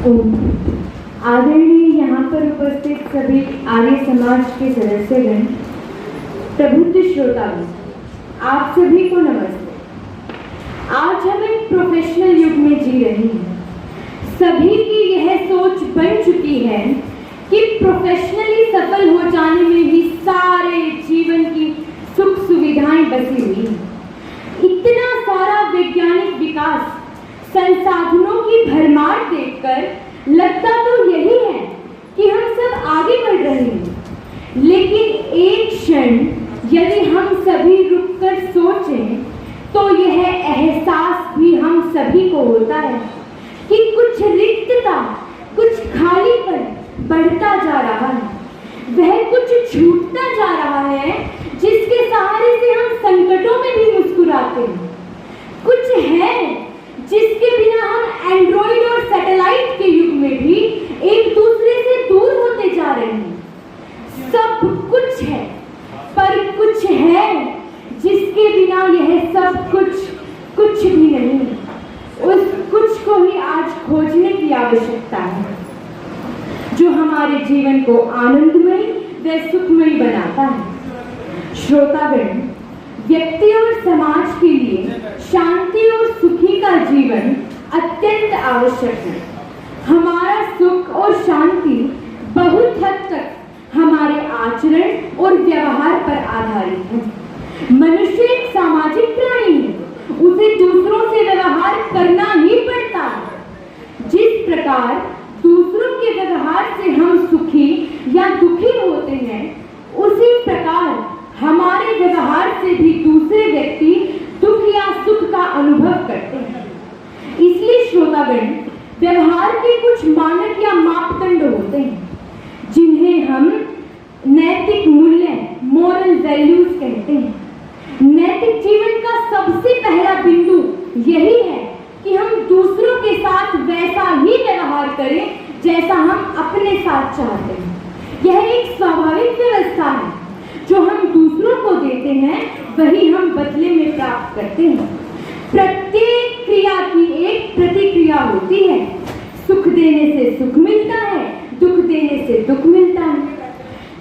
आदरणीय यहाँ पर उपस्थित सभी आर्य समाज के सदस्यगण, प्रबुद्ध श्रोतागण, आप सभी को नमस्ते। आज हम एक प्रोफेशनल युग में जी रहे हैं। सभी की यह सोच बन चुकी है कि प्रोफेशनली सफल हो जाने में ही सारे जीवन की सुख सुविधाएं बसी हुई हैं। इतना सारा वैज्ञानिक विकास, संसाधनों की भरमार देखकर लगता तो यही है कि हम सब आगे बढ़ रहे हैं, लेकिन एक क्षण यदि हम सभी रुककर सोचें तो यह एहसास भी हम सभी को होता है कि कुछ रिक्तता, कुछ खालीपन बढ़ता जा रहा है। वह कुछ छूटता जा रहा है जिसके सहारे से हम संकटों में भी मुस्कुराते हैं। कुछ है जिसके बिना हम एंड्रॉइड और सैटेलाइट के युग में भी एक दूसरे से दूर होते जा रहे हैं। सब कुछ है, पर कुछ है जिसके बिना यह सब कुछ भी नहीं। उस कुछ को ही आज खोजने की आवश्यकता है, जो हमारे जीवन को आनंदमय व सुखमय बनाता है। श्रोतागण, व्यक्ति और समाज के लिए शांति और सुखी का जीवन अत्यंत आवश्यक है। हमारा सुख और शांति बहुत हद तक हमारे आचरण और व्यवहार पर आधारित है। मनुष्य एक सामाजिक प्राणी है, उसे दूसरों से व्यवहार करना ही पड़ता है। जिस प्रकार दूसरों के व्यवहार से हम सुखी या दुखी होते हैं, उसी प्रकार हमारे व्यवहार से भी दूसरे व्यक्ति दुख या सुख का अनुभव करते हैं। इसलिए श्रोतागण, व्यवहार के कुछ मानक या मापदंड होते हैं जिन्हें हम नैतिक मूल्य, मोरल वैल्यूज कहते हैं। नैतिक जीवन का सबसे पहला बिंदु यही है कि हम दूसरों के साथ वैसा ही व्यवहार करें जैसा हम अपने साथ चाहते हैं। यह एक स्वाभाविक व्यवस्था है। जो हम दूसरों को देते हैं वही हम बदले में प्राप्त करते हैं। प्रत्येक क्रिया की एक प्रतिक्रिया होती है। सुख देने से सुख मिलता है, दुख देने से दुख मिलता है।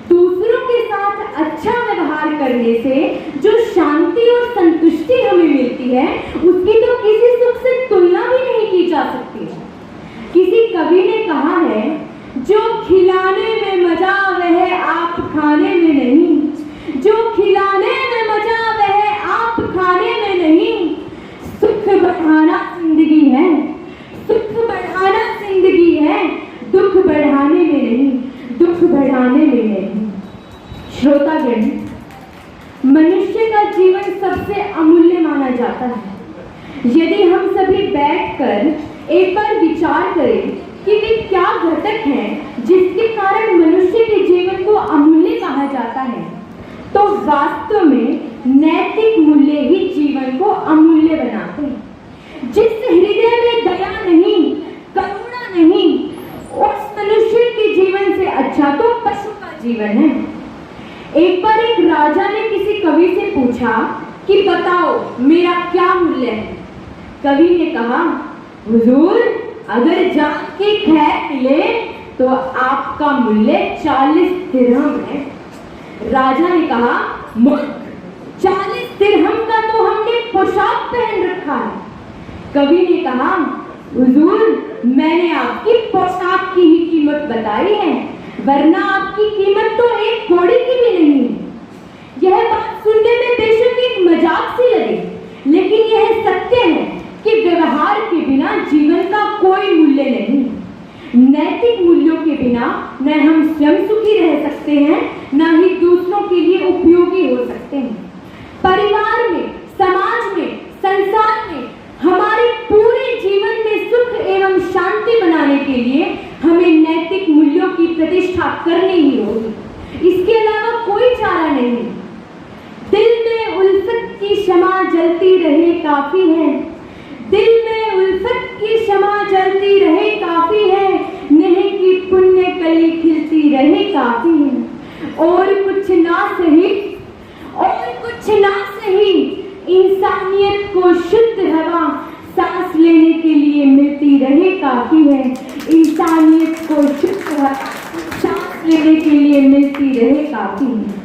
दूसरों के साथ अच्छा व्यवहार करने से जो शांति और संतुष्टि हमें मिलती है, उसकी तो किसी सुख से तुलना भी नहीं की जा सकती। किसी कवि ने कहा है, जो खिलाने में मजा वह आप खाने में नहीं, जो खिलाने में मजा वह आप खाने में नहीं। सुख बढ़ाना जिंदगी है, सुख बढ़ाना जिंदगी है, दुख बढ़ाने में नहीं, दुख बढ़ाने में नहीं। श्रोतागण, मनुष्य का जीवन सबसे अमूल्य माना जाता है। यदि हम सभी बैठकर एक बार विचार करें कि वे क्या घटक हैं जिसके कारण मनुष्य के जीवन को अमूल्य कहा जाता है, तो वास्तव में नैतिक मूल्य ही जीवन को अमूल्य बनाते हैं। जिस हृदय में दया नहीं, करुणा नहीं, उस मनुष्य के जीवन से अच्छा तो पशु का जीवन है। एक बार एक राजा ने किसी कवि से पूछा कि बताओ मेरा क्या मूल्य है। कवि ने कहा, हुजूर, अगर जान की खैर मिले तो आपका मूल्य 40 दिरहम है। राजा ने कहा, मूर्ख, 40 दिरहम का तो हमने पोशाक पहन रखा है। कवि ने कहा, हुजूर, मैंने आपकी पोशाक की ही कीमत बताई है, वरना आपकी कीमत तो एक कौड़ी की भी नहीं है। यह बात सुनने में बेशक एक मजाक सी लगे, लेकिन यह सत्य है कि व्यवहार के बिना जीवन का कोई मूल्य नहीं। नैतिक मूल्यों के बिना न हम स्वयं सुखी रह सकते हैं, न ही दूसरों के लिए उपयोगी हो सकते हैं। परिवार में, समाज में, संसार में हमारे पूरे जीवन में सुख एवं शांति बनाने के लिए हमें नैतिक मूल्यों की प्रतिष्ठा करनी ही होगी। इसके अलावा कोई चारा नहीं। दिल में उल्फत की शमा जलती रहे काफी है, दिल में उल्फत की शमा जलती रहे काफी है, नेह की पुण्य कली खिलती रहे काफी है। और कुछ ना सही, और कुछ ना सही, इंसानियत को शुद्ध हवा सांस लेने के लिए मिलती रहे काफी बाकी है। इंसानियत को शुक्र सांस लेने के लिए मिलती रहे काफी है।